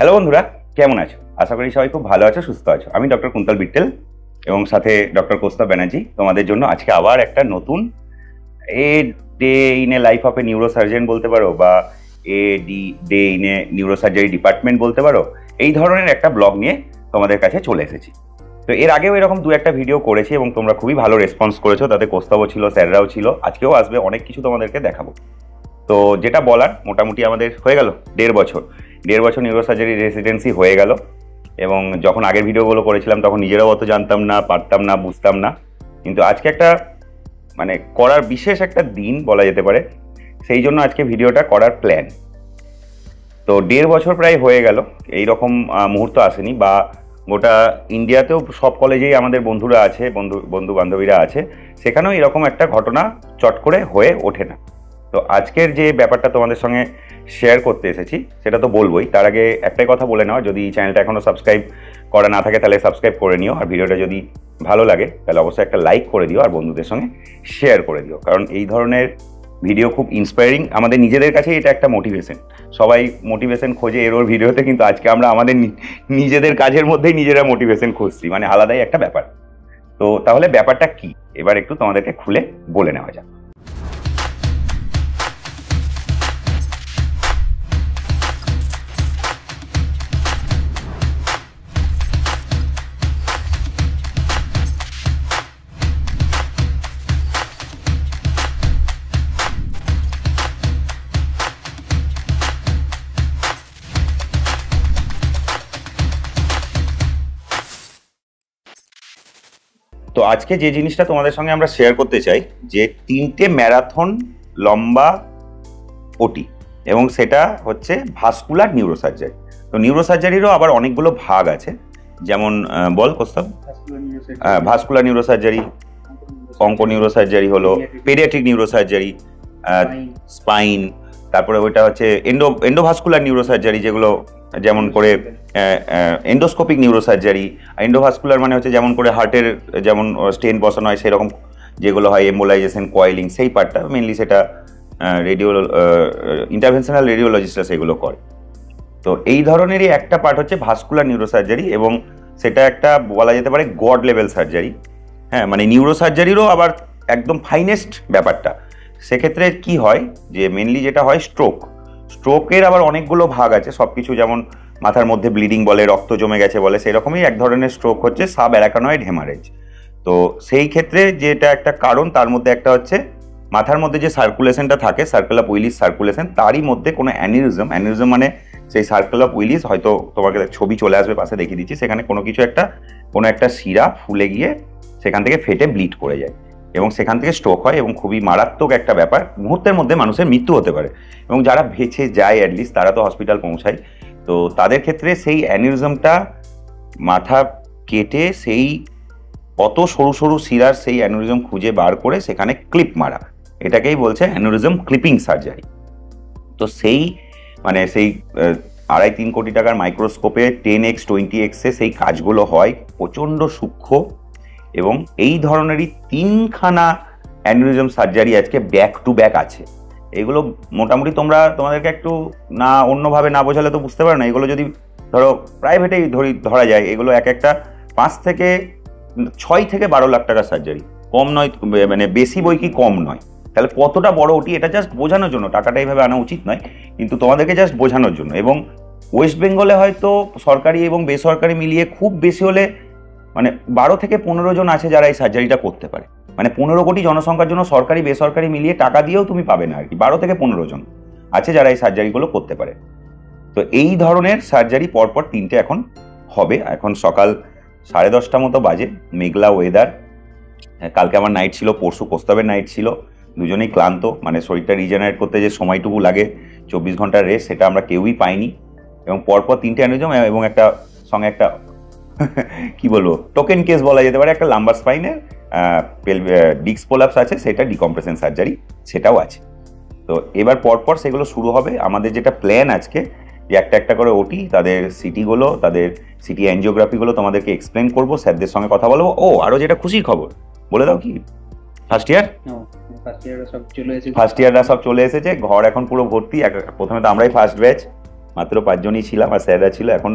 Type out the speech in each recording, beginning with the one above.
Hello বন্ধুরা, কেমন আছো? আশা করি সবাই খুব ভালো আছো, সুস্থ আছো। আমি ডক্টর কুন্তল বিট্টেল এবং সাথে ডক্টর কৌস্তভ ব্যানার্জি তোমাদের জন্য আজকে আবার একটা নতুন day in a life of A neurosurgeon বলতে পারো, বা day in a neurosurgery department বলতে পারো, এই ধরনের একটা ব্লগ নিয়ে তোমাদের কাছে চলে এসেছি। তো এর আগেও এরকম দু একটা ভিডিও করেছি এবং তোমরা খুবই ভালো রেসপন্স করেছো, তাতে কৌস্তভও ছিল, স্যাররাও ছিল, আজকেও আসবে, অনেক কিছু তোমাদেরকে দেখাবো। তো যেটা বলার, মোটামুটি আমাদের হয়ে গেল দেড় বছর নিউরোসার্জারি রেসিডেন্সি হয়ে গেল। এবং যখন আগের ভিডিওগুলো করেছিলাম তখন নিজেরাও অত জানতাম না, পারতাম না, বুঝতাম না, কিন্তু আজকে একটা মানে করার বিশেষ একটা দিন বলা যেতে পারে, সেই জন্য আজকে ভিডিওটা করার প্ল্যান। তো দেড় বছর প্রায় হয়ে গেল, এইরকম মুহূর্ত আসেনি, বা গোটা ইন্ডিয়াতেও সব কলেজেই আমাদের বন্ধুরা আছে, বন্ধু বান্ধবীরা আছে, সেখানেও এরকম একটা ঘটনা চট করে হয়ে ওঠে না। তো আজকের যে ব্যাপারটা তোমাদের সঙ্গে শেয়ার করতে এসেছি সেটা তো বলবোই, তার আগে একটাই কথা বলে নেওয়া, যদি চ্যানেলটা এখনও সাবস্ক্রাইব করা না থাকে তাহলে সাবস্ক্রাইব করে নিও, আর ভিডিওটা যদি ভালো লাগে তাহলে অবশ্যই একটা লাইক করে দিও আর বন্ধুদের সঙ্গে শেয়ার করে দিও, কারণ এই ধরনের ভিডিও খুব ইন্সপায়ারিং। আমাদের নিজেদের কাছে এটা একটা মোটিভেশন, সবাই মোটিভেশন খোঁজে এর ওর ভিডিওতে, কিন্তু আজকে আমরা আমাদের নিজেদের কাজের মধ্যেই নিজেরা মোটিভেশন খুঁজছি, মানে আলাদাই একটা ব্যাপার। তো তাহলে ব্যাপারটা কি এবার একটু তোমাদেরকে খুলে বলে নেওয়া যাক। তো আজকে যে জিনিসটা তোমাদের সঙ্গে আমরা শেয়ার করতে চাই, যে 3টে ম্যারাথন লম্বা ওটি, এবং সেটা হচ্ছে ভাস্কুলার নিউরোসার্জারি। তো নিউরোসার্জারিরও আবার অনেকগুলো ভাগ আছে, যেমন বল Kaustav. Vascular neurosurgery, onco neurosurgery হলো, পেডিয়াট্রিক নিউরোসার্জারি, স্পাইন, তারপরে ওইটা হচ্ছে এন্ডোভাস্কুলার নিউরোসার্জারি, যেগুলো যেমন করে এন্ডোস্কোপিক নিউরোসার্জারি। এন্ডোভাস্কুলার মানে হচ্ছে যেমন করে হার্টের যেমন স্টেন বসানো হয় সেরকম যেগুলো হয়, এম্বোলাইজেশন, কয়েলিং, সেই পার্টটা মেনলি সেটা ইন্টারভেনশনাল রেডিওলজিস্টরা সেগুলো করে। তো এই ধরনেরই একটা পার্ট হচ্ছে ভাস্কুলার নিউরোসার্জারি, এবং সেটা একটা বলা যেতে পারে গড লেভেল সার্জারি। হ্যাঁ, মানে নিউরোসার্জারিরও আবার একদম ফাইনেস্ট ব্যাপারটা। সেক্ষেত্রে কি হয়, যে মেনলি যেটা হয় স্ট্রোকের আবার অনেকগুলো ভাগ আছে, সব কিছু যেমন মাথার মধ্যে ব্লিডিং বলে, রক্ত জমে গেছে বলে, সেরকমই এক ধরনের স্ট্রোক হচ্ছে সাব অ্যারাকানয়েড হেমারেজ। তো সেই ক্ষেত্রে যেটা একটা কারণ, তার মধ্যে একটা হচ্ছে মাথার মধ্যে যে সার্কুলেশনটা থাকে, সার্কেল অফ উইলিস সার্কুলেশন, তারই মধ্যে কোনো অ্যানিউরিজম মানে সেই সার্কেল অফ উইলিস, হয়তো তোমাকে ছবি চলে আসবে পাশে, দেখিয়ে দিচ্ছি, সেখানে কোনো একটা শিরা ফুলে গিয়ে সেখান থেকে ফেটে ব্লিড করে যায়, এবং সেখান থেকে স্ট্রোক হয়, এবং খুবই মারাত্মক একটা ব্যাপার, মুহূর্তের মধ্যে মানুষের মৃত্যু হতে পারে, এবং যারা বেঁচে যায় অ্যাটলিস্ট তারা তো হসপিটাল পৌঁছায়। তো তাদের ক্ষেত্রে সেই অ্যানিউরিজমটা মাথা কেটে সেই অত সরু সরু শিরার সেই অ্যানিউরিজম খুঁজে বার করে সেখানে ক্লিপ মারা, এটাকেই বলছে অ্যানিউরিজম ক্লিপিং সার্জারি। তো সেই 2.5-3 কোটি টাকার মাইক্রোস্কোপে 10x 20x সেই কাজগুলো হয়, প্রচণ্ড সূক্ষ্ম, এবং এই ধরনেরই 3খানা অ্যানিউরিজম সার্জারি আজকে ব্যাক টু ব্যাক আছে। এগুলো মোটামুটি তোমাদেরকে একটু না অন্যভাবে না বোঝালে তো বুঝতে পারো না। এগুলো যদি ধরো প্রাইভেটেই ধরা যায়, এগুলো এক একটা 6 থেকে 12 লাখ টাকার সার্জারি, কম নয়, মানে বেশি বই কি কম নয়। তাহলে কতটা বড় ওটি, এটা জাস্ট বোঝানোর জন্য, টাকাটা এইভাবে আনা উচিত নয়, কিন্তু তোমাদেরকে জাস্ট বোঝানোর জন্য। এবং ওয়েস্ট বেঙ্গলে হয়তো সরকারি এবং বেসরকারি মিলিয়ে খুব বেশি হলে মানে 12 থেকে 15 জন আছে যারা এই সার্জারিটা করতে পারে। মানে 15 কোটি জনসংখ্যার জন্য সরকারি বেসরকারি মিলিয়ে টাকা দিয়েও তুমি পাবে না আর কি, 12 থেকে 15 জন আছে যারা এই সার্জারিগুলো করতে পারে। তো এই ধরনের সার্জারি পরপর 3টে এখন হবে। এখন সকাল 10:30 মতো বাজে, মেঘলা ওয়েদার, কালকে আমার নাইট ছিল, পরশু কৌস্তভের নাইট ছিল, দুজনেই ক্লান্ত, মানে শরীরটা রিজেনারেট করতে যে সময়টুকু লাগে 24 ঘন্টার রেস্ট, সেটা আমরা কেউই পাইনি। এবং পরপর 3টে অ্যানিউরিজম, এবং একটা সঙ্গে একটা কি বলবো টোকেন কেস বলা যেতে পারে, একটা লাম্বার স্পাইনের ডিস্ক প্রোলাপস আছে, সেটা ডিকম্প্রেশন সার্জারি সেটাও আছে। তো এবার পরপর সেগুলো শুরু হবে। আমাদের যেটা প্ল্যান আজকে, যে একটা একটা করে ওটি, তাদের সিটিগুলো, তাদের সিটি অ্যাঞ্জিওগ্রাফিগুলো তোমাদেরকে এক্সপ্লেন করবো, স্যারদের সঙ্গে কথা বলবো। ও আরও যেটা খুশির খবর বলে দাও, কি ফার্স্ট ইয়াররা সব চলে এসেছে, ঘর এখন পুরো ভর্তি। প্রথমে তো আমরাই ফার্স্ট ব্যাচ, মাত্র 5 জনই ছিলাম আর স্যাররা ছিল এখন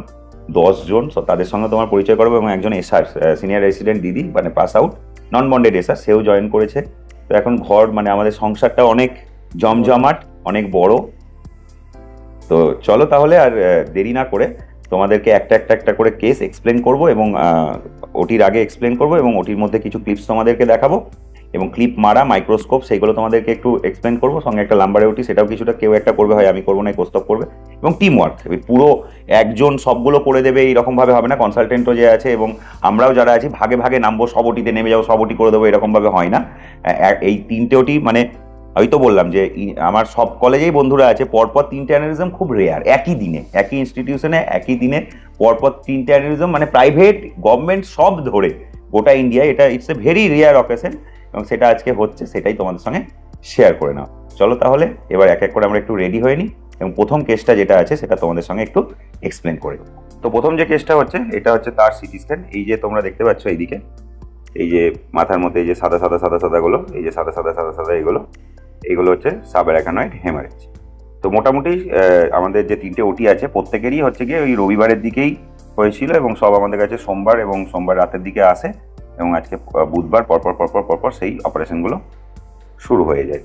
10 জন। তাদের সঙ্গে তোমার পরিচয় করবো এবং একজন এসআর সিনিয়র রেসিডেন্ট দিদি মানে পাস আউট নন বন্ডেড এসআর, সেও জয়েন করেছে। তো এখন ঘর মানে আমাদের সংসারটা অনেক জমজমাট, অনেক বড়। তো চলো তাহলে আর দেরি না করে তোমাদেরকে একটা করে কেস এক্সপ্লেন করব এবং ওটির আগে এক্সপ্লেন করব এবং ওটির মধ্যে কিছু ক্লিপস তোমাদেরকে দেখাবো এবং ক্লিপ মারা মাইক্রোস্কোপ সেইগুলো তোমাদেরকে একটু এক্সপ্লেন করবো, সঙ্গে একটা লাম্বারে ওটি সেটাও কিছুটা কেউ একটা করবে, হয় আমি করবো না কোস্তব করবে। এবং টিম ওয়ার্ক, পুরো একজন সবগুলো করে দেবে এইরকমভাবে হবে না, কনসালটেন্টও যে আছে এবং আমরাও যারা আছি ভাগে ভাগে নামবো, সব ওটিতে নেমে যাবো, সব ওটি করে দেবো, এরকমভাবে হয় না। এই 3টে ওটি মানে হয়তো বললাম যে আমার সব কলেজেই বন্ধুরা আছে, পরপর 3টে অ্যানিউরিজম খুব রেয়ার, একই দিনে একই ইনস্টিটিউশনে একই দিনে পরপর 3টে অ্যানিউরিজম, মানে প্রাইভেট গভর্নমেন্ট সব ধরে গোটা ইন্ডিয়ায় এটা it's a very rare occasion এবং সেটা আজকে হচ্ছে, সেটাই তোমাদের সঙ্গে শেয়ার করে নাও। চলো তাহলে এবার এক এক করে আমরা একটু রেডি হয়ে নিই এবং প্রথম কেসটা যেটা আছে সেটা তোমাদের সঙ্গে একটু এক্সপ্লেন করে দেবো। তো প্রথম যে কেসটা হচ্ছে এটা হচ্ছে তার সিটি স্ক্যান। এই যে তোমরা দেখতে পাচ্ছ এইদিকে এই যে মাথার মধ্যে এই যে সাদা সাদা সাদা সাদাগুলো, এই যে সাদা সাদা সাদা সাদা এইগুলো হচ্ছে সাবঅ্যারাকানয়েড হেমারেজ। তো মোটামুটি আমাদের যে 3টে ওটি আছে প্রত্যেকেরই হচ্ছে গিয়ে ওই রবিবারের দিকেই হয়েছিল এবং সব আমাদের কাছে সোমবার এবং সোমবার রাতের দিকে আসে এবং আজকে বুধবার পরপর সেই অপারেশনগুলো শুরু হয়ে যায়।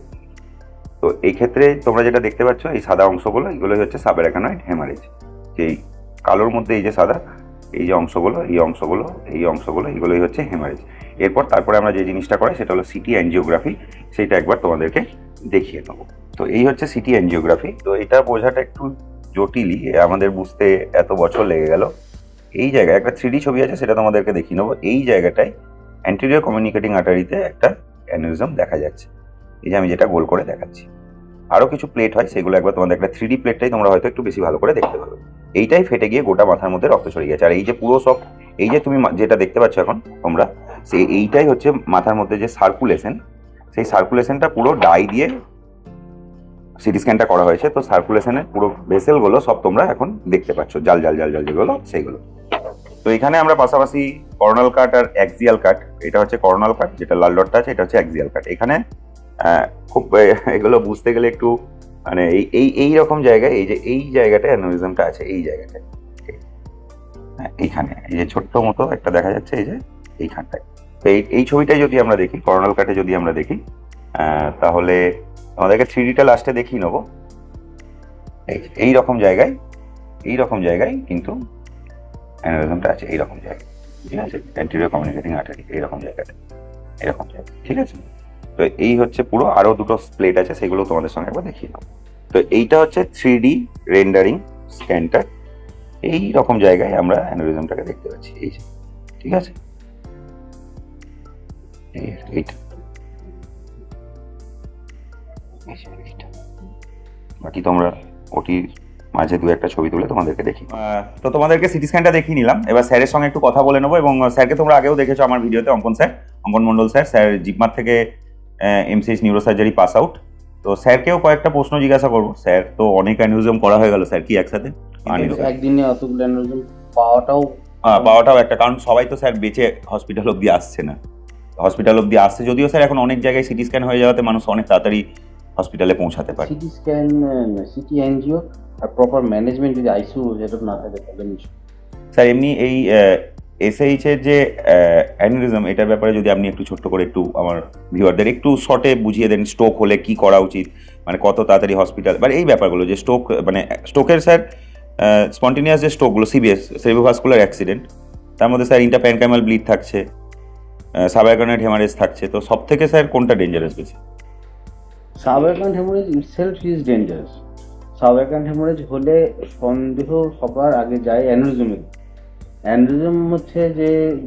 তো এই ক্ষেত্রে তোমরা যেটা দেখতে পাচ্ছ এই সাদা অংশগুলো এগুলোই হচ্ছে সাবঅ্যারাকানয়েড হেমারেজ। যেই কালোর মধ্যে এই যে সাদা এই যে অংশগুলো এগুলোই হচ্ছে হেমারেজ। তারপরে আমরা যে জিনিসটা করাই সেটা হলো সিটি অ্যাঞ্জিওগ্রাফি, সেটা একবার তোমাদেরকে দেখিয়ে নেবো। তো এই হচ্ছে সিটি অ্যাঞ্জিওগ্রাফি। তো এটা বোঝাটা একটু জটিলই, আমাদের বুঝতে এত বছর লেগে গেল। এই জায়গায় একটা 3D ছবি আছে, সেটা তোমাদেরকে দেখিয়ে নেবো। এই জায়গাটায় অ্যান্টেরিয়র কমিউনিকেটিং আর্টারিতে একটা অ্যানিউরিজম দেখা যাচ্ছে, এই যে আমি যেটা গোল করে দেখাচ্ছি। আরও কিছু প্লেট হয়, সেগুলো একবার তোমাদের একটা 3D প্লেটটাই তোমরা হয়তো একটু বেশি ভালো করে দেখতে পাবে। এইটাই ফেটে গিয়ে গোটা মাথার মধ্যে রক্ত ছড়িয়ে গেছে। আর এই যে পুরো সব এই যে তুমি যেটা দেখতে পাচ্ছ এখন তোমরা, এইটাই হচ্ছে মাথার মধ্যে যে সার্কুলেশন, সেই সার্কুলেশনটা পুরো ডাই দিয়ে সিটি স্ক্যানটা করা হয়েছে। তো সার্কুলেশনের পুরো ভেসেলগুলো সব তোমরা এখন দেখতে পাচ্ছ, জাল জাল জাল জাল যেগুলো সেইগুলো। তো এখানে আমরা পাশাপাশি করোনাল কাট আর অ্যাক্সিয়াল কাট, এটা হচ্ছে করোনাল কাট, যেটা লাল ডটটা আছে এটা হচ্ছে অ্যাক্সিয়াল কাট। এখানে খুব এগুলো বুঝতে গেলে একটু মানে এই রকম জায়গায় এই যে এই জায়গাটায় অ্যানিউরিজমটা আছে, এই জায়গাটায় এইখানে এই যে ছোট্ট মতো একটা দেখা যাচ্ছে এই যে এইখানটায়। তো এই ছবিটাই যদি আমরা দেখি, করোনাল কাটে যদি আমরা দেখি তাহলে আমাদেরকে 3Dটা লাস্টে দেখিয়ে নেবো। এই রকম জায়গায় কিন্তু অ্যানিউরিজমটা আছে, এইরকম জায়গায়, ঠিক আছে, অ্যান্টেরিয়র কমিউনিকেটিং আর্টারি এরকম জায়গাটা, এরকম জায়গা, ঠিক আছে। তো এই হচ্ছে পুরো, আরও দুটো প্লেট আছে সেগুলো তোমাদের সঙ্গে একবার দেখিয়ে নেবো। তো এইটা হচ্ছে 3D রেন্ডারিং স্ক্যানটা, এই রকম জায়গায় আমরা অ্যানিউরিজমটাকে দেখতে পাচ্ছি, এই যে, ঠিক আছে, এইটা বাকি তোমরা ওটির মাঝে দু একটা ছবি তুলে তোমাদেরকে দেখি। তো তোমাদেরকে সিটি স্ক্যানটা দেখিয়ে নিলাম, এবার স্যারের সঙ্গে একটু কথা বলে নেবো। এবং স্যারকে তোমরা আগেও দেখেছো আমার ভিডিওতে, অঙ্কন মণ্ডল স্যার জিপমার থেকে এমসিএইচ নিউরোসার্জারি পাস আউট। তো স্যারকেও কয়েকটা প্রশ্ন জিজ্ঞাসা করবো। স্যার তো অনেক অ্যানিউরিজম করা হয়ে গেল স্যার, কি একসাথে একদিনে অতগুলো অ্যানিউরিজম পাওয়াটাও একটা কারণ, সবাই তো স্যার বেঁচে হসপিটাল অব্দি আসছে না, হসপিটাল অব্দি আসছে যদিও স্যার এখন অনেক জায়গায় সিটি স্ক্যান হয়ে যাওয়াতে মানুষ অনেক তাড়াতাড়ি হসপিটালে পৌঁছাতে পারে। সিটি স্ক্যান, সিটি এনজিও আর প্রপার ম্যানেজমেন্ট যদি আইসিইউ যেটা না থাকে তাহলে স্যার এমনি এই এসএইচ এর যে অ্যানিউরিজম এটার ব্যাপারে যদি আপনি একটু ছোট্ট করে একটু আমার ভিউয়ারদের একটু শর্টে বুঝিয়ে দেন, স্ট্রোক হলে কি করা উচিত, মানে কত তাড়াতাড়ি হসপিটাল, মানে এই ব্যাপারগুলো যে স্ট্রোক, মানে স্ট্রোকের স্যার স্পন্টেনিয়াস যে স্ট্রোকগুলো সিবিএস সেরিব্রোভাস্কুলার অ্যাক্সিডেন্ট, তার মধ্যে স্যার ইন্টারপ্যানক্রাইমাল ব্লিড থাকছে, সাবঅ্যারাকানয়েড হেমারেজ থাকছে, তো সব থেকে স্যার কোনটা ডেঞ্জারাস বেশি? Subarachnoid haemorrhage itself is dangerous. Subarachnoid haemorrhage হলে সন্দেহ সবার আগে যায় অ্যানিউরিজমে। অ্যানিউরিজম হচ্ছে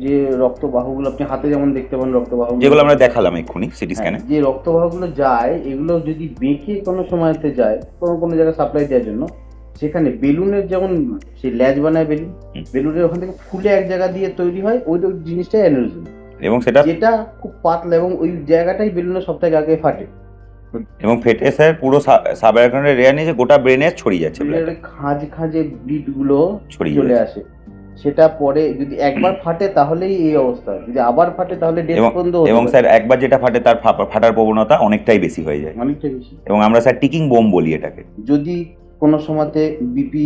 যে রক্তবাহগুলো আপনি হাতে যেমন দেখতে পান, রক্তবাহ যেগুলো আমরা দেখালাম এক্ষুনি সিটি স্ক্যানে, যে রক্তবাহগুলো যায় এগুলো যদি বেঁকে কোনো সময়তে যায় কোনো জায়গায় সাপ্লাই দেওয়ার জন্য, সেখানে বেলুনের যেমন সেই ল্যাজ বানায় বেলুনের ওখান থেকে ফুলে এক জায়গা দিয়ে তৈরি হয়, ওই জিনিসটাই অ্যানিউরিজম, এবং সেটা যেটা খুব পাতলা এবং ওই জায়গাটাই বেলুনের সব থেকে আগে ফাটে এবং ফেটে স্যার পুরো সাবঅ্যারাকানয়েড এরিয়া নিয়ে গোটা ব্রেনে ছড়িয়ে যাচ্ছে, খাঁজে ব্লিড গুলো চলে আসে। সেটা পরে যদি একবার ফাটে তাহলেই এই অবস্থা, যদি আবার ফাটে তাহলে ডেথ পর্যন্ত। এবং স্যার একবার যেটা ফাটে তার ফাটার প্রবণতা অনেকটাই বেশি হয়ে যায়, অনেকটাই বেশি। এবং আমরা স্যার টিকিং বোম বলি এটাকে। যদি কোনো সময়তে বিপি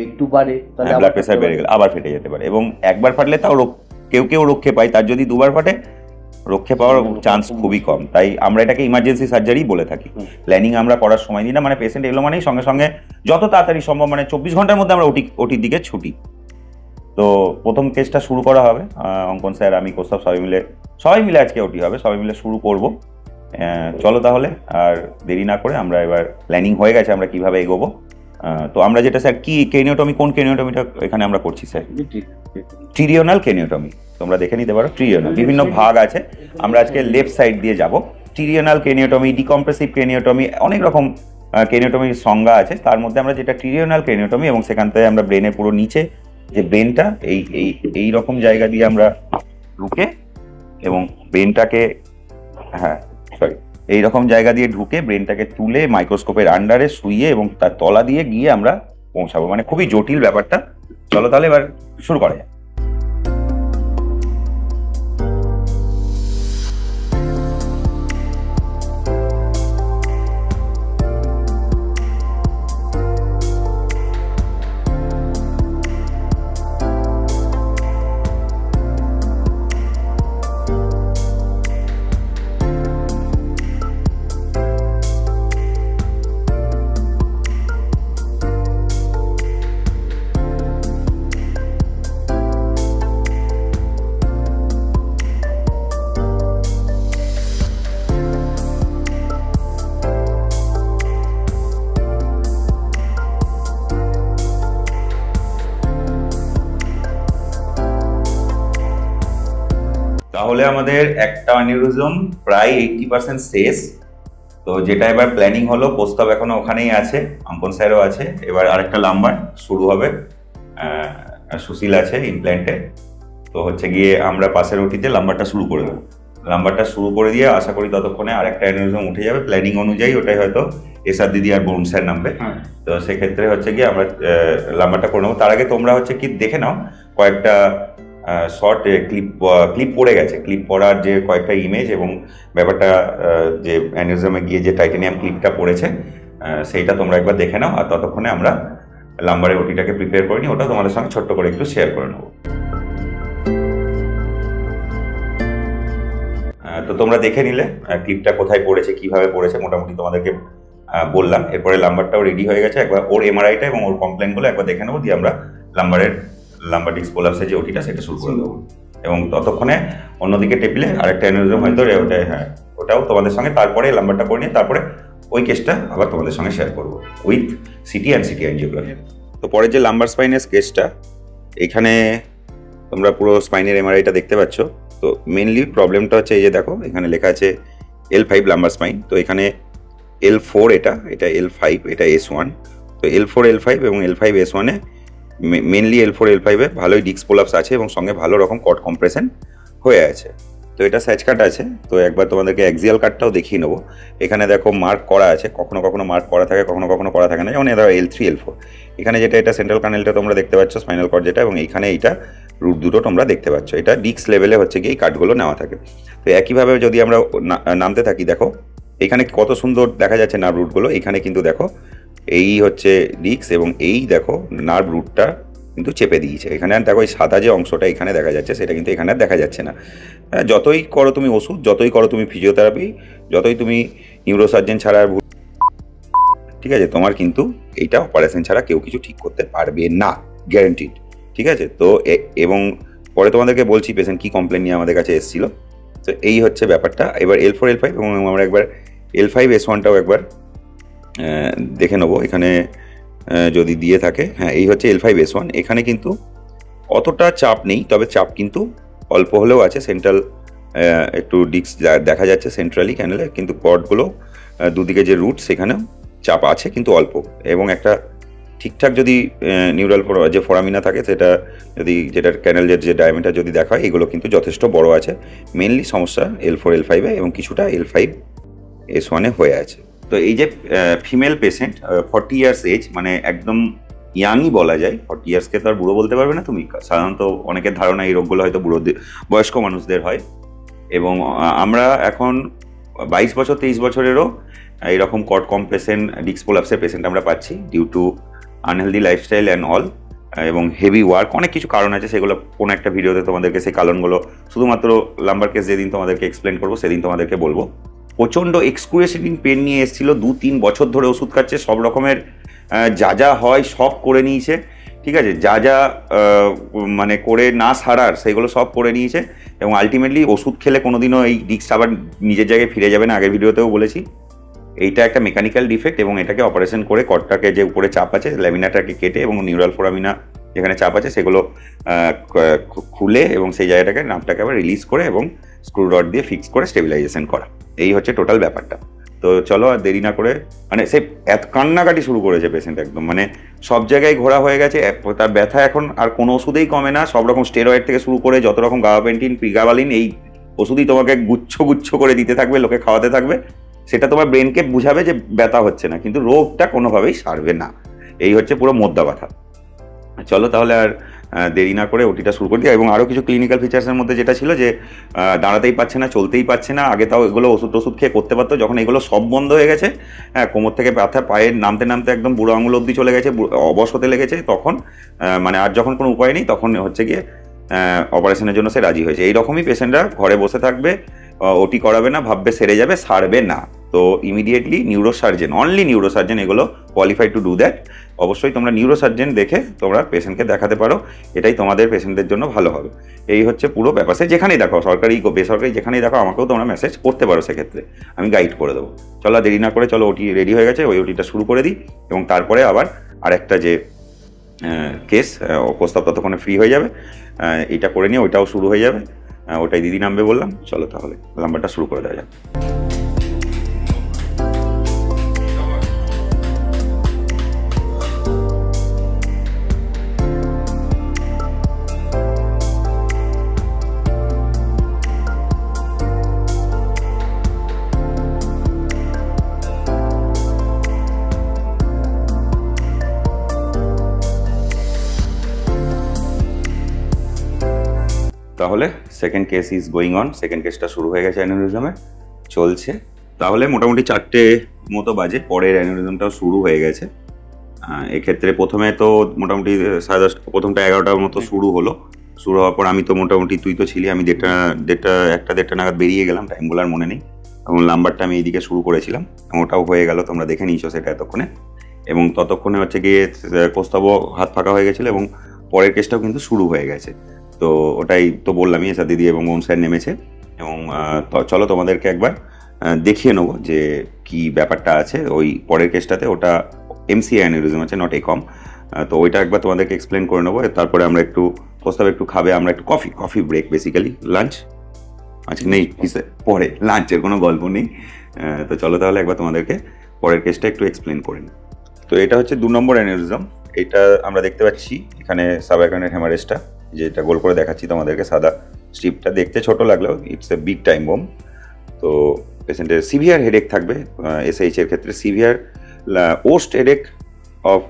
একটু বাড়ে, তাহলে ব্লাড প্রেশার বেড়ে গেলে আবার ফেটে যেতে পারে, এবং একবার ফাটলে তাও কেউ কেউ রক্ষে পায়, তার যদি দুবার ফাটে রক্ষে পাওয়ার চান্স খুবই কম। তাই আমরা এটাকে ইমার্জেন্সি সার্জারি বলে থাকি। প্ল্যানিং আমরা করার সময় দিই না, মানে পেশেন্ট এলো মানেই সঙ্গে সঙ্গে যত তাড়াতাড়ি সম্ভব, মানে 24 ঘন্টার মধ্যে আমরা ওটির দিকে ছুটি। তো প্রথম কেসটা শুরু করা হবে, অঙ্কন স্যার, আমি, কোস্তাব সবাই মিলে আজকে ওটি হবে, সবাই মিলে শুরু করব। চলো তাহলে আর দেরি না করে আমরা এবার, প্ল্যানিং হয়ে গেছে আমরা কিভাবে এগোবো। তো আমরা যেটা স্যার কি কেনিওটমি, কোন কেনিওটমিটা এখানে আমরা করছি স্যার? ট্রিরিওনাল কেনিওটমি, তোমরা দেখে নিতে পারো। ট্রিরিওনাল বিভিন্ন ভাগ আছে, আমরা আজকে লেফট সাইড দিয়ে যাব। ট্রিরিওনাল কেনিওটমি, ডিকম্প্রেসিভ কেনিওটমি, অনেক রকম কেনিওটমির সংজ্ঞা আছে। তার মধ্যে আমরা যেটা ট্রিরিওনাল কেনিওটমি, এবং সেখান থেকে আমরা ব্রেনের পুরো নিচে যে ব্রেনটা এই রকম জায়গা দিয়ে আমরা ঢুকে এবং ব্রেনটাকে এইরকম জায়গা দিয়ে ঢুকে ব্রেনটাকে তুলে মাইক্রোস্কোপের আন্ডারে শুইয়ে এবং তার তলা দিয়ে গিয়ে আমরা পৌঁছাবো। মানে খুবই জটিল ব্যাপারটা। চলো তাহলে এবার শুরু করা যায়। তাহলে আমাদের একটা অ্যানিউরিজম প্রায় 80% শেষ। তো যেটা এবার প্ল্যানিং হলো, প্রস্তাব এখনো ওখানেই আছে, অঙ্কন স্যারও আছে। এবার আরেকটা লাম্বার শুরু হবে, সুশীল আছে ইমপ্ল্যান্টে। তো হচ্ছে গিয়ে আমরা পাশের ওটিতে লাম্বারটা শুরু করে দেবো। লাম্বারটা শুরু করে দিয়ে আশা করি ততক্ষণে আরেকটা অ্যানিউরিজম উঠে যাবে। প্ল্যানিং অনুযায়ী ওটাই হয়তো এসআর দিদি আর বরুণ স্যার নামবে। তো সেক্ষেত্রে হচ্ছে গিয়ে আমরা লাম্বারটা করে নেবো। তার আগে তোমরা হচ্ছে কি দেখে নাও কয়েকটা শর্ট ক্লিপ পড়ে গেছে, ক্লিপ পড়ার যে কয়েকটা ইমেজ এবং ব্যাপারটা যে অ্যানিউরিজমে গিয়ে যে টাইটানিয়াম ক্লিপটা পড়েছে সেইটা তোমরা একবার দেখে নাও। আর ততক্ষণে আমরা লাম্বারের ওটিটাকে প্রিপেয়ার করে নিই, ওটা তোমাদের সঙ্গে ছোট্ট করে একটু শেয়ার করে নেবো। তো তোমরা দেখে নিলে ক্লিপটা কোথায় পড়েছে, কিভাবে পড়েছে, মোটামুটি তোমাদেরকে বললাম। এরপরে লাম্বারটাও রেডি হয়ে গেছে, একবার ওর এমআরআইটা এবং ওর কমপ্লেনগুলো একবার দেখে নেবো, দিয়ে আমরা লাম্বার ডিস্ক প্রোলাপসের যে ওটিটা সেটা শুরু করে দেবো। এবং ততক্ষণে অন্যদিকে টেবিলে আরেকটা অ্যানিউরিজম হয়তো ওটাও তোমাদের সঙ্গে, তারপরে লাম্বারটা করে নিয়ে তারপরে ওই কেসটা আবার তোমাদের সঙ্গে শেয়ার করবো with city and city angiography. তো পরে যে লাম্বার স্পাইনের কেসটা, এখানে তোমরা পুরো স্পাইনের এমআরআইটা দেখতে পাচ্ছ। তো মেনলি প্রবলেমটা হচ্ছে এই যে দেখো, এখানে লেখা আছে L5 লাম্বার স্পাইন। তো এখানে L4 এটা L5, এটা S1। তো L4 L5 এবং L5 S1-এ মেনলি L4 L5-এ ভালোই ডিস্ক প্রোলাপস আছে এবং সঙ্গে ভালো রকম কট কম্প্রেশন হয়ে আছে। তো এটা স্যাচ কাট আছে। তো একবার তোমাদেরকে অ্যাক্সিয়াল কাটটাও দেখিয়ে নেবো। এখানে দেখো মার্ক করা আছে, কখনো কখনো মার্ক করা থাকে, কখনো কখনো করা থাকে না। যেমন ধরো L3 L4, এখানে যেটা এটা সেন্ট্রাল কানেলটা তোমরা দেখতে পাচ্ছ, স্পাইনাল কর্ড যেটা, এবং এইখানে এইটা রুট দুটো তোমরা দেখতে পাচ্ছ। এটা ডিস্ক লেভেলে হচ্ছে গিয়ে এই কাটগুলো নেওয়া থাকে। তো একইভাবে যদি আমরা নামতে থাকি, দেখো এখানে কত সুন্দর দেখা যাচ্ছে নার্ভ রুটগুলো। এখানে কিন্তু দেখো এই হচ্ছে ডিস্ক এবং এই দেখো নার্ভ রুটটা কিন্তু চেপে দিয়েছে। এখানে আর দেখো এই সাদা যে অংশটা এখানে দেখা যাচ্ছে, সেটা কিন্তু এখানে আর দেখা যাচ্ছে না। যতই করো তুমি ওষুধ, যতই করো তুমি ফিজিওথেরাপি, যতই তুমি নিউরোসার্জন ছাড়া, ঠিক আছে, তোমার কিন্তু এইটা অপারেশন ছাড়া কেউ কিছু ঠিক করতে পারবে না, গ্যারান্টিড। ঠিক আছে। তো এবং পরে তোমাদেরকে বলছি পেশেন্ট কী কমপ্লেন নিয়ে আমাদের কাছে এসেছিল। তো এই হচ্ছে ব্যাপারটা। এবার L4 L5 এবং আমরা একবার L5 S1টাও একবার দেখে নেবো। এখানে যদি দিয়ে থাকে, হ্যাঁ এই হচ্ছে L5 S1। এখানে কিন্তু অতটা চাপ নেই, তবে চাপ কিন্তু অল্প হলেও আছে। সেন্ট্রাল একটু ডিস্ক দেখা যাচ্ছে সেন্ট্রালি ক্যানেলে, কিন্তু কর্ডগুলো দুদিকে যে রুট সেখানেও চাপ আছে কিন্তু অল্প। এবং একটা ঠিকঠাক যদি নিউরাল যে ফোরামিনা থাকে, সেটা যদি যেটার ক্যানেলের যে ডায়ামিটার যদি দেখা হয়, এগুলো কিন্তু যথেষ্ট বড় আছে। মেনলি সমস্যা L4 L5-এ এবং কিছুটা L5 S1-এ হয়ে আছে। তো এই যে ফিমেল পেশেন্ট 40 ইয়ার্স এজ, মানে একদম ইয়াংই বলা যায়। 40 ইয়ার্সকে তো আর বুড়ো বলতে পারবে না তুমি। সাধারণত অনেকের ধারণা এই রোগগুলো হয়তো বয়স্ক মানুষদের হয়। এবং আমরা এখন 22 বছর 23 বছরেরও এইরকম কট কম্প্রেশন ডিস্ক প্রোলাপসের পেশেন্ট আমরা পাচ্ছি due to unhealthy lifestyle and all, এবং হেভি ওয়ার্ক, অনেক কিছু কারণ আছে, সেগুলো কোনো একটা ভিডিওতে তোমাদেরকে সেই কারণগুলো শুধুমাত্র লাম্বার কেস যেদিন তোমাদেরকে এক্সপ্লেন করবো সেদিন তোমাদেরকে বলবো। প্রচণ্ড এক্সক্রুশিয়েটিং পেন নিয়ে এসেছিলো, 2-3 বছর ধরে ওষুধ খাচ্ছে, সব রকমের যা যা হয় সব করে নিয়েছে, ঠিক আছে, যা যা মানে করে না সারার সেগুলো সব করে নিয়েছে, এবং আলটিমেটলি ওষুধ খেলে কোনোদিনও এই ডিস্ক আবার নিজের জায়গায় ফিরে যাবে না। আগের ভিডিওতেও বলেছি এইটা একটা মেকানিক্যাল ডিফেক্ট, এবং এটাকে অপারেশন করে কটটাকে যে উপরে চাপ আছে ল্যামিনাটাকে কেটে এবং নিউরাল ফোরামিনা যেখানে চাপ আছে সেগুলো খুলে এবং সেই জায়গাটাকে নাপটাকে আবার রিলিজ করে এবং স্ক্রু রড দিয়ে ফিক্স করে স্টেবিলাইজেশন করা, এই হচ্ছে টোটাল ব্যাপারটা। তো চলো আর দেরি না করে, মানে সে এত কান্নাকাটি শুরু করেছে পেশেন্ট, একদম মানে সব জায়গায় ঘোরা হয়ে গেছে, তার ব্যথা এখন আর কোনো ওষুধেই কমে না, সব রকম স্টেরয়েড থেকে শুরু করে যত রকম গাবাপেন্টিন প্রিগাবালিন এই ওষুধই তোমাকে গুচ্ছ গুচ্ছ করে দিতে থাকবে, লোকে খাওয়াতে থাকবে, সেটা তোমার ব্রেনকে বুঝাবে যে ব্যথা হচ্ছে না, কিন্তু রোগটা কোনোভাবেই সারবে না, এই হচ্ছে পুরো মোদ্দা কথা। চলো তাহলে আর দেরি না করে ওটিটা শুরু করে দিই। এবং আরও কিছু ক্লিনিক্যাল ফিচার্সের মধ্যে যেটা ছিল যে দাঁড়াতেই পারছে না, চলতেই পারছে না, আগে তাও এগুলো ওষুধ খেয়ে করতে পারতো, যখন এগুলো সব বন্ধ হয়ে গেছে, হ্যাঁ, কোমর থেকে ব্যথা পায়ের নামতে নামতে একদম বুড়ো আঙুল অবধি চলে গেছে, অবশ হতে লেগেছে, তখন মানে আর যখন কোনো উপায় নেই তখন হচ্ছে গিয়ে অপারেশনের জন্য সে রাজি হয়েছে। এইরকমই পেশেন্টরা ঘরে বসে থাকবে, ওটি করাবে না, ভাববে সেরে যাবে, সারবে না। তো ইমিডিয়েটলি নিউরোসার্জেন, অনলি নিউরোসার্জেন এগুলো কোয়ালিফাইড টু ডু দ্যাট। অবশ্যই তোমরা নিউরোসার্জেন দেখে তোমরা পেশেন্টকে দেখাতে পারো, এটাই তোমাদের পেশেন্টদের জন্য ভালো হবে। এই হচ্ছে পুরো ব্যাপার। সে যেখানেই দেখো, সরকারি বেসরকারি যেখানেই দেখো, আমাকেও তোমরা মেসেজ করতে পারো, সেক্ষেত্রে আমি গাইড করে দেবো। চলো দেরি না করে, চলো ওটি রেডি হয়ে গেছে, ওই ওটিটা শুরু করে দিই, এবং তারপরে আবার আরেকটা যে কেস প্রস্তাব ততক্ষণে ফ্রি হয়ে যাবে, এটা করে নিয়ে ওইটাও শুরু হয়ে যাবে, ওটাই দিদি নামবে বললাম। চলো তাহলে নাম্বারটা শুরু করে দেওয়া যাক। তাহলে second case is going on, second কেসটা শুরু হয়ে গেছে, অ্যানিউরিজমে চলছে। তাহলে মোটামুটি 4টে মতো বাজে, পরের অ্যানিউরিজমটাও শুরু হয়ে গেছে। এক্ষেত্রে প্রথমে তো মোটামুটি 10:30, প্রথমটা 11টার মতো শুরু হলো। শুরু হওয়ার পর আমি তো মোটামুটি, তুই তো ছিলি, আমি 1:30 নাগাদ বেরিয়ে গেলাম, টাইমগুলো আর মনে নেই, এবং নাম্বারটা আমি এইদিকে শুরু করেছিলাম, ওটাও হয়ে গেল, তোমরা দেখে নিয়েছো সেটা এতক্ষণে। এবং ততক্ষণে হচ্ছে গিয়ে কোস্তাবও হাত ফাঁকা হয়ে গেছিলো, এবং পরের কেসটাও কিন্তু শুরু হয়ে গেছে। তো ওটাই তো বললামই, এসা দিদি এবং ওম স্যার নেমেছে, এবং চলো তোমাদেরকে একবার দেখিয়ে নেবো যে কি ব্যাপারটা আছে ওই পরের কেসটাতে। ওটা এমসিআই অ্যানিউরিজম আছে, নট একম। তো ওইটা একবার তোমাদেরকে এক্সপ্লেন করে নেবো, তারপরে আমরা একটু প্রস্তাব একটু খাবে, আমরা একটু কফি ব্রেক, বেসিক্যালি লাঞ্চ আজকে নেই, পরে লাঞ্চের কোনো গল্প নেই। তো চলো তাহলে একবার তোমাদেরকে পরের কেসটা একটু এক্সপ্লেন করে নিই। তো এটা হচ্ছে 2 নম্বর অ্যানিউরিজম। এটা আমরা দেখতে পাচ্ছি এখানে সাবঅ্যাকুইনেট হেমারেজটা, যেটা গোল করে দেখাচ্ছি তোমাদেরকে, সাদা স্ট্রিপটা দেখতে ছোট লাগলেও it's a big time bomb. তো পেশেন্টের সিভিয়ার হেডেক থাকবে, এসএইচ এর ক্ষেত্রে severe worst headache of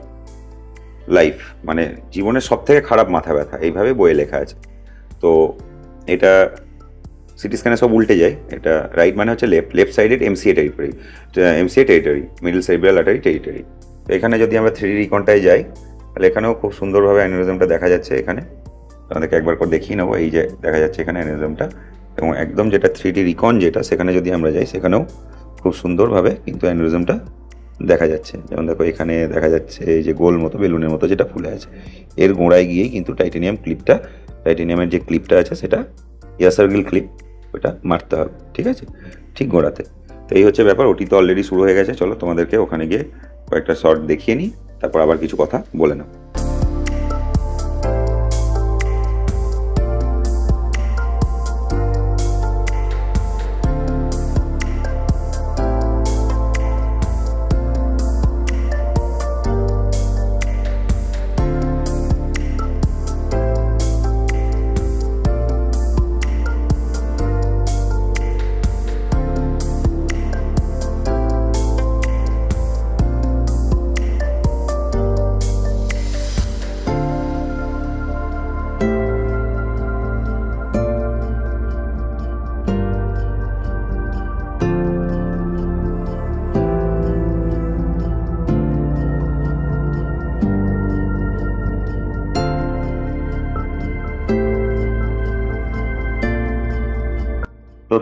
life, মানে জীবনের সব থেকে খারাপ মাথা ব্যথা, এইভাবে বইয়ে লেখা আছে। তো এটা সিটি স্ক্যানে সব উল্টে যায়, এটা রাইট মানে হচ্ছে left sided MCA territory, middle cerebral artery territory. তো এখানে যদি আমরা 3D রিকনটায় যাই, তাহলে এখানেও খুব সুন্দরভাবে অ্যানিউরিজমটা দেখা যাচ্ছে। এখানে আমাদেরকে একবার করে দেখিয়ে নেবো, এই যে দেখা যাচ্ছে এখানে অ্যানিউরিজমটা, এবং একদম যেটা 3D রিকন যেটা, সেখানে যদি আমরা যাই, সেখানেও খুব সুন্দরভাবে কিন্তু অ্যানিউরিজমটা দেখা যাচ্ছে। যেমন দেখো এখানে দেখা যাচ্ছে এই যে গোল মতো বেলুনের মতো যেটা ফুলে আছে, এর গোড়ায় গিয়েই কিন্তু টাইটেনিয়ামের যে ক্লিপটা আছে সেটা ইয়াসার্গিল ক্লিপ, ওটা মারতে হবে, ঠিক আছে, ঠিক গোড়াতে। তো এই হচ্ছে ব্যাপার। ওটি তো অলরেডি শুরু হয়ে গেছে, চলো তোমাদেরকে ওখানে গিয়ে কয়েকটা শর্ট দেখিয়ে নিই, তারপর আবার কিছু কথা বলে নাও।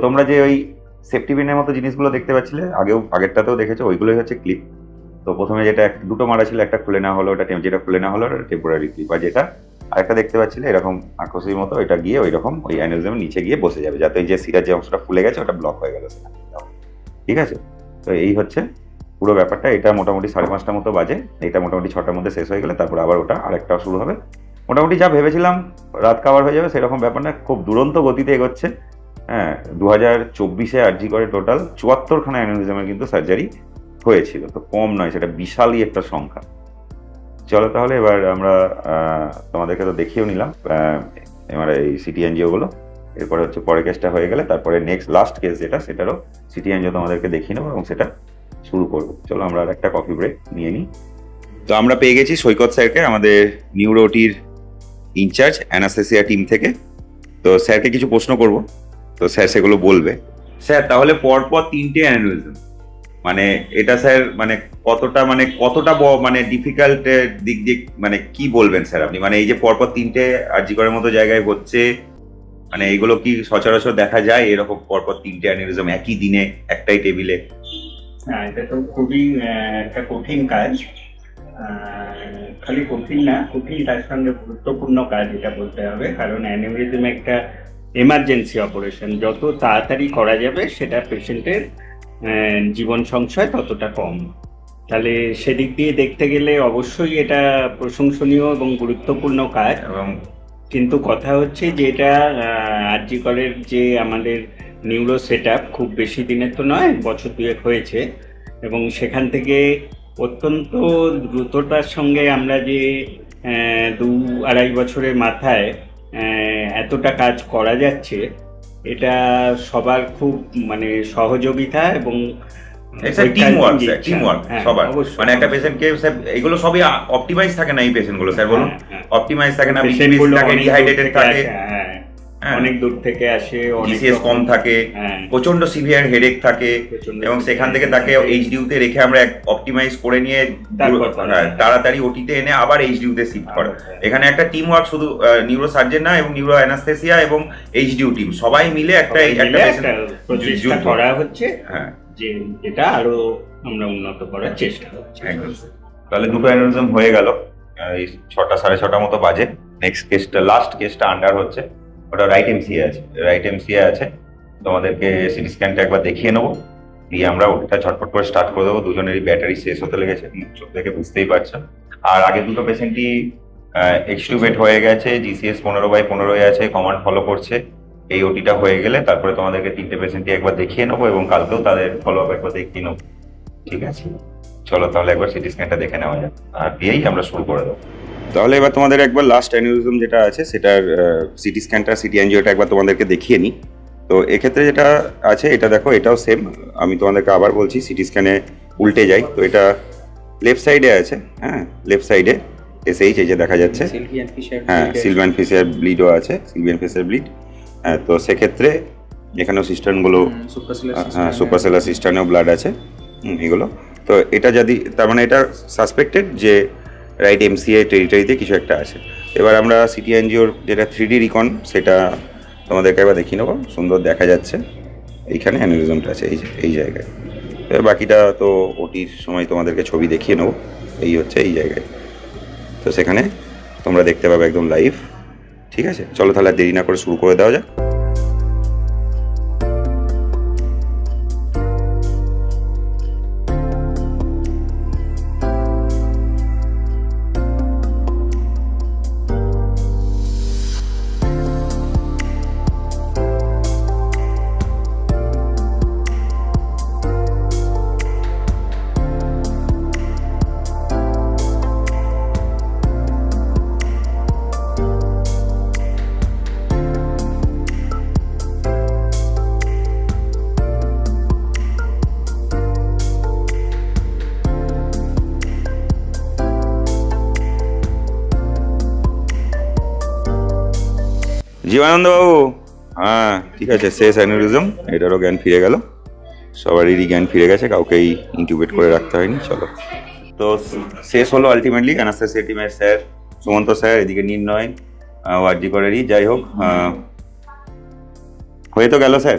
তোমরা যে ওই সেফটি পিনের মতো জিনিসগুলো দেখতে পাচ্ছিলে, আগেরটাতেও দেখেছো, ওইগুলোই হচ্ছে ক্লিপ। তো প্রথমে যেটা দুটো মারা ছিল, একটা খুলে নেওয়া হলো, যেটা খুলে নেওয়া হলো টেম্পোরারি ক্লিপ, আর যেটা আরেকটা দেখতে পাচ্ছিলে এরকম আকর্ষির মতো, এটা গিয়ে ওই রকম ওই অ্যানিউরিজমের নিচে গিয়ে বসে যাবে, যাতে ওই যে সিরার যে অংশটা ফুলে গেছে ওটা ব্লক হয়ে গেল সেখানে। ঠিক আছে, তো এই হচ্ছে পুরো ব্যাপারটা। এটা মোটামুটি 5:30টার মতো বাজে, এটা মোটামুটি 6টার মধ্যে শেষ হয়ে গেলে তারপর আবার ওটা আরেকটাও শুরু হবে। মোটামুটি যা ভেবেছিলাম রাত কাভার হয়ে যাবে সেরকম ব্যাপার না, খুব দুরন্ত গতিতে এগোচ্ছে। হ্যাঁ, 2024-এ আরজি করে টোটাল 74খানা অ্যানিউরিজমের কিন্তু সার্জারি হয়েছিল, তো কম নয়, সেটা বিশালই একটা সংখ্যা। চলো তাহলে এবার আমরা তোমাদেরকে তো দেখিয়েও নিলাম এবার এই সিটি এনজিওগুলো। এরপরে হচ্ছে পরের কেসটা হয়ে গেলে তারপরে নেক্সট লাস্ট কেস যেটা, সেটারও সিটি এনজিও তোমাদেরকে দেখিয়ে নেবো এবং সেটা শুরু করবো। চলো আমরা আর একটা কফি ব্রেক নিয়ে নিই। তো আমরা পেয়ে গেছি সৈকত স্যারকে, আমাদের নিউরোটির ইনচার্জ অ্যানাস্থেসিয়া টিম থেকে। তো স্যারকে কিছু প্রশ্ন করব, তো স্যার সেগুলো বলবে। স্যার তাহলে পরপর 3টে অ্যানিউরিজম, মানে এটা স্যার মানে কতটা মানে ডিফিকাল্ট দিক মানে কি বলবেন স্যার আপনি? মানে এই যে পরপর 3টে আরজি করার মতো জায়গায় হচ্ছে, মানে এগুলো কি সচরাচর দেখা যায় এরকম পরপর 3টে অ্যানিউরিজম একই দিনে একটাই টেবিলে? হ্যাঁ, এটা তো খুবই একটা কঠিন কাজ। খালি কঠিন না, কঠিন তার সঙ্গে গুরুত্বপূর্ণ কাজ এটা বলতে হবে, কারণ অ্যানিউরিজম একটা এমার্জেন্সি অপারেশন। যত তাড়াতাড়ি করা যাবে সেটা পেশেন্টের জীবন সংশয় ততটা কম। তাহলে সেদিক দিয়ে দেখতে গেলে অবশ্যই এটা প্রশংসনীয় এবং গুরুত্বপূর্ণ কাজ। এবং কিন্তু কথা হচ্ছে যে এটা আরজি করের যে আমাদের নিউরো সেট আপ খুব বেশি দিনের তো নয়, বছর 2 হয়েছে, এবং সেখান থেকে অত্যন্ত দ্রুততার সঙ্গে আমরা যে 2-2.5 বছরের মাথায় এতটা কাজ করা যাচ্ছে, এটা সবার খুব মানে সহযোগিতা এবং টিমওয়ার্ক সবার। মানে একটা পেশেন্টকে এগুলো সবই অপটিমাইজ থাকে না, এই পেশেন্টগুলো স্যার বলুন অপটিমাইজ থাকে না, ডিহাইড্রেটেড থাকে, অনেক দূর থেকে আসে, জিসিএস কম থাকে, প্রচন্ড সিভিয়ার হেডেক থাকে, এবং সেখান থেকে তাকে এইচডিইউতে রেখে আমরা অপটিমাইজ করে নিয়ে তাড়াতাড়ি ওটিতে এনে আবার এইচডিইউতে শিফট করা। এখানে একটা টিম ওয়ার্ক, শুধু নিউরো সার্জন না, এবং নিউরো অ্যানাস্থেসিয়া এবং এইচডিইউ টিম সবাই মিলে একটা প্রচেষ্টা করা হচ্ছে। হ্যাঁ, যে এটা আরো আমরা উন্নত করার চেষ্টা করছি। তাহলে 2টো অ্যানিউরিজম হয়ে গেল, এই 6টা 6:30 মতো বাজে। নেক্সট কেসটা, লাস্ট কেসটা আন্ডার হচ্ছে, ওটা রাইট এমসিএ আছে। তোমাদেরকে সিটি স্ক্যানটা একবার দেখিয়ে নেবো, দিয়ে আমরা ওটা ঝটপট করে স্টার্ট করে দেবো। দুজনেরই ব্যাটারি শেষ হতে লেগেছে, চোখ দেখে বুঝতেই পারছো। আর আগে দুটো পেশেন্টই এক্সটিউবেট হয়ে গেছে, জিসিএস 15/15 আছে, কমান্ড ফলো করছে। এই ওটিটা হয়ে গেলে তারপরে তোমাদেরকে 3টে পেশেন্টই একবার দেখিয়ে নেবো এবং কালকেও তাদের ফলো আপ একবার দেখিয়ে নেবো। ঠিক আছে, চলো তাহলে একবার সিটি স্ক্যানটা দেখে নেওয়া যাক, আর দিয়েই আমরা শুরু করে দেবো। তাহলে এবার তোমাদের একবার লাস্ট অ্যানিউরিজম যেটা আছে সেটার সিটি স্ক্যানটা, সিটি এনজিওটা একবার তোমাদেরকে দেখিয়ে নিই। তো এক্ষেত্রে যেটা আছে এটা দেখো, এটাও সেম। আমি তোমাদেরকে আবার বলছি, সিটি স্ক্যানে উল্টে যাই, তো এটা লেফট সাইডে আছে। হ্যাঁ, লেফট সাইডে এসএইচ এই যে দেখা যাচ্ছে, হ্যাঁ সিলভিয়ান ফিশার ব্লিডও আছে, সিলভিয়ান ফিশার ব্লিড। হ্যাঁ, তো সেক্ষেত্রে এখানেও সিস্টার্নগুলো, হ্যাঁ সুপারসেলার সিস্টার্নেও ব্লাড আছে এগুলো। তো এটা যদি, তার মানে এটা সাসপেক্টেড যে রাইট এমসিএ টেরিটরিতে কিছু একটা আছে। এবার আমরা সিটি এনজিওর যেটা 3D রিকন, সেটা তোমাদেরকে একবার দেখিয়ে নেবো। সুন্দর দেখা যাচ্ছে এইখানে অ্যানিউরিজমটা আছে, এই জায়গায়। বাকিটা তো ওটির সময় তোমাদেরকে ছবি দেখিয়ে নেবো। এই হচ্ছে এই জায়গায়, তো সেখানে তোমরা দেখতে পাবে একদম লাইভ। ঠিক আছে, চলো তাহলে দেরি না করে শুরু করে দেওয়া যাক। জীবানন্দ বাবু, হ্যাঁ ঠিক আছে, শেষ অ্যানিউরিজম, এটারও জ্ঞান ফিরে গেল, সবারই জ্ঞান ফিরে গেছে, কাউকেই ইনটিউবেট করে রাখতে হয়নি। চলো, তো শেষ হলো আলটিমেটলি। অ্যানাস্থেসিয়া টিমের স্যার সুমন্ত স্যার, এদিকে নির্ণয় আরজি করেরই, যাই হোক হয়ে তো গেল স্যার।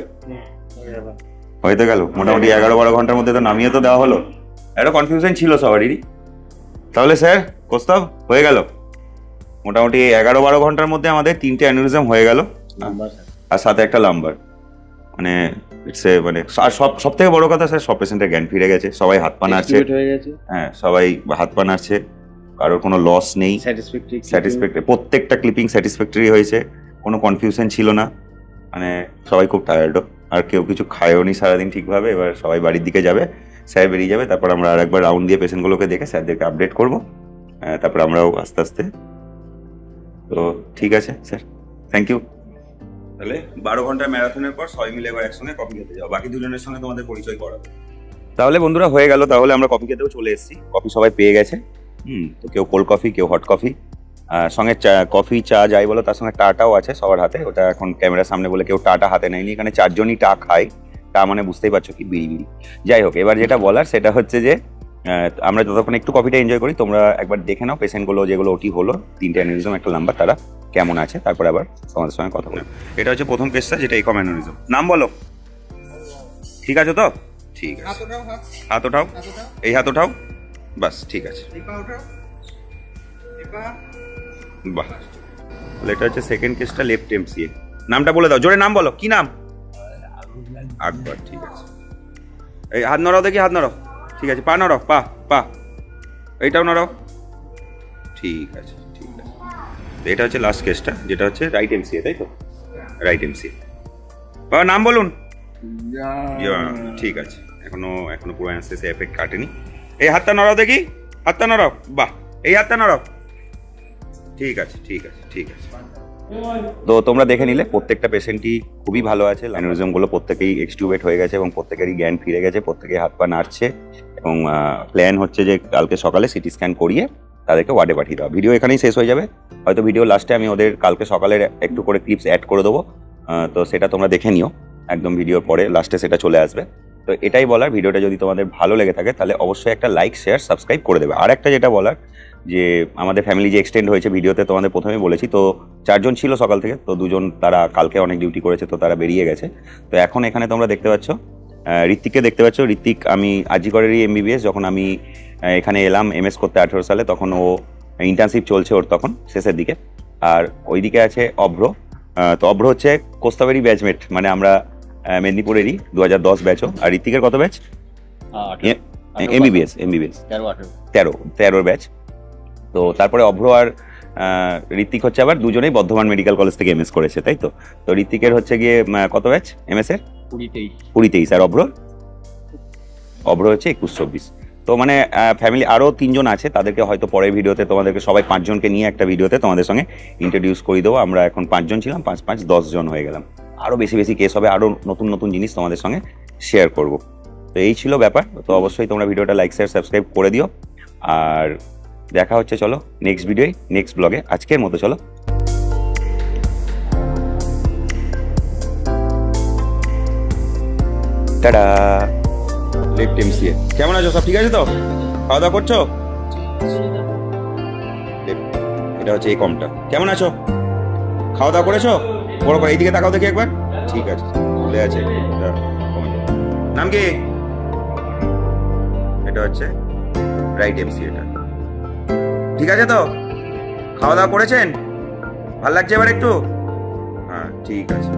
হয়ে তো গেল মোটামুটি 11-12 ঘন্টার মধ্যে তো নামিয়ে তো দেওয়া হলো। একটা কনফিউশন ছিল সবারই। তাহলে স্যার কোস্তাব হয়ে গেল মোটামুটি 11-12 ঘন্টার মধ্যে আমাদের 3টে অ্যানিউরিজম হয়ে গেল, আর সাথে একটা লাম্বার। মানে মানে আর সব থেকে বড় কথা স্যার, সব পেশেন্টের জ্ঞান ফিরে গেছে, সবাই হাত পা নাড়ছে। হ্যাঁ, সবাই হাত পা নাড়ছে, কারোর কোনো লস নেই, স্যাটিসফ্যাক্টরি। প্রত্যেকটা ক্লিপিং স্যাটিসফ্যাক্টরি হয়েছে, কোনো কনফিউশন ছিল না। মানে সবাই খুব টায়ার্ডও, আর কেউ কিছু খায়ও নি সারাদিন ঠিকভাবে। এবার সবাই বাড়ির দিকে যাবে, স্যার বেরিয়ে যাবে, তারপর আমরা আর একবার রাউন্ড দিয়ে পেশেন্টগুলোকে দেখে স্যারদেরকে আপডেট করবো। তারপর আমরাও আস্তে আস্তে। তো ঠিক আছে স্যার, থ্যাংক ইউ। তাহলে 12 ঘন্টা ম্যারাথনের পর সবাই মিলে এবার একসঙ্গে কফি খেতে যাও, বাকি দুজনের সঙ্গে তোমাদের পরিচয় করাবো। তাহলে বন্ধুরা হয়ে গেল, তাহলে আমরা কফি খেতেও চলে এসেছি। কফি সবাই পেয়ে গেছে। তো কেউ কোল্ড কফি, কেউ হট কফি, সঙ্গে কফি চা যাই বলো, তার সঙ্গে টাটাও আছে সবার হাতে। ওটা এখন ক্যামেরার সামনে বলে কেউ টাটা হাতে নেয়নি, এখানে 4 জনই টা খায়। তা মানে বুঝতেই পারছো কি বিড়ি বিড়ি। যাই হোক, এবার যেটা বলার সেটা হচ্ছে যে আমরা যতক্ষণ একটু কফিটা এনজয় করি, তোমরা একবার দেখে নাও পেশেন্টগুলো যেগুলো ওটি হলো, 3টে অ্যানিউরিজম একটা নাম্বার, তারা কেমন আছে, তারপর আবার তোমাদের সঙ্গে কথা বলবো। এটা হচ্ছে প্রথম কেসটা, যেটা একম অ্যানিউরিজম। নাম বলো, ঠিক আছে তো? ঠিক আছে, হাত ওঠাও, এই হাত ওঠাও, বাস ঠিক আছে। বাহ, তাহলে এটা হচ্ছে সেকেন্ড কেসটা, লেফট এমসিএ। নামটা বলে দাও, জোরে নাম বলো, কি নাম? আকবর, ঠিক আছে। এই হাত নড়াও দেখি, হাত নড়াও, ঠিক আছে। পা নড়াও, পা পা, এইটাও নড়াও, ঠিক আছে ঠিক আছে। এটা হচ্ছে লাস্ট কেসটা, যেটা হচ্ছে রাইট এমসিএ, তাই তো? Right MCA. বাবা নাম বলুন। ঠিক আছে, এখনো পুরো অ্যানেস্থেসিয়া এফেক্ট কাটেনি। এই হাতটা নড়াও দেখি, হাতটা নড়াও, বাহ, এই হাতটা নড়াও, ঠিক আছে ঠিক আছে ঠিক আছে। তো তোমরা দেখে নিলে প্রত্যেকটা পেশেন্টই খুবই ভালো আছে। অ্যানিউরিজমগুলো প্রত্যেকেই এক্সটিউবেট হয়ে গেছে এবং প্রত্যেকেরই জ্ঞান ফিরে গেছে, প্রত্যেকেই হাত পা নাড়ছে। এবং প্ল্যান হচ্ছে যে কালকে সকালে সিটি স্ক্যান করিয়ে তাদেরকে ওয়ার্ডে পাঠিয়ে দেওয়া। ভিডিও এখানেই শেষ হয়ে যাবে, হয়তো ভিডিও লাস্টে আমি ওদের কালকে সকালের একটু করে ক্লিপস অ্যাড করে দেবো। তো সেটা তোমরা দেখে নিও, একদম ভিডিওর পরে লাস্টে সেটা চলে আসবে। তো এটাই বলার, ভিডিওটা যদি তোমাদের ভালো লেগে থাকে তাহলে অবশ্যই একটা লাইক, শেয়ার, সাবস্ক্রাইব করে দেবে। আর একটা যেটা বলার, যে আমাদের ফ্যামিলি যে এক্সটেন্ড হয়েছে, ভিডিওতে তোমাদের প্রথমেই বলেছি। তো 4 জন ছিল সকাল থেকে, তো 2 জন তারা কালকে অনেক ডিউটি করেছে, তো তারা বেরিয়ে গেছে। তো এখন এখানে তোমরা দেখতে পাচ্ছ ঋত্বিককে দেখতে পাচ্ছ। ঋত্বিক আমি আরজি করেরই এমবিবিএস। যখন আমি এখানে এলাম এমএস করতে 18 সালে, তখন ও ইন্টার্নশিপ চলছে ওর তখন শেষের দিকে। আর ওইদিকে আছে অভ্র। তো অভ্র হচ্ছে কোস্তাবেরই ব্যাচমেট, মানে আমরা মেদিনীপুরেরই 2010 ব্যাচও। আর ঋত্বিকের কত ব্যাচ? MBBS 13 batch. তো তারপরে অভ্র আর ঋত্বিক হচ্ছে আবার দুজনেই বর্ধমান মেডিকেল কলেজ থেকে এমএস করেছে, তাই তো? তো ঋত্বিকের হচ্ছে গিয়ে কত ব্যাচ এমএস এর? 2023। আর অভ্র হচ্ছে 21-24। তো মানে ফ্যামিলি আরও 3 জন আছে, তাদেরকে হয়তো পরের ভিডিওতে তোমাদেরকে সবাই 5 জনকে নিয়ে একটা ভিডিওতে তোমাদের সঙ্গে ইন্ট্রোডিউস করে দেবো। আমরা এখন 5 জন ছিলাম, 5 10 জন হয়ে গেলাম। আরও বেশি বেশি কেস হবে, আরও নতুন নতুন জিনিস তোমাদের সঙ্গে শেয়ার করব। তো এই ছিল ব্যাপার। তো অবশ্যই তোমরা ভিডিওটা লাইক, শেয়ার, সাবস্ক্রাইব করে দিও। আর দেখা হচ্ছে চলো নেক্সট ভিডিওয়, নেক্সট ব্লগে। আজকের মতো চলো, টাটা। Left MCA. কেমন আছো? সব ঠিক আছে তো? খাওয়া দাওয়া করছো? এটা হচ্ছে এই কমটা। কেমন আছো? খাওয়া দাওয়া করেছো? বড় করে এইদিকে তাকাও দেখি একবার। ঠিক আছে, ভুলে আছে। নাম কি? এটা হচ্ছে রাইট এমসিএ। এটা ঠিক আছে তো? খাওয়া দাওয়া করেছেন? ভাল লাগছে এবার একটু? হ্যাঁ ঠিক আছে।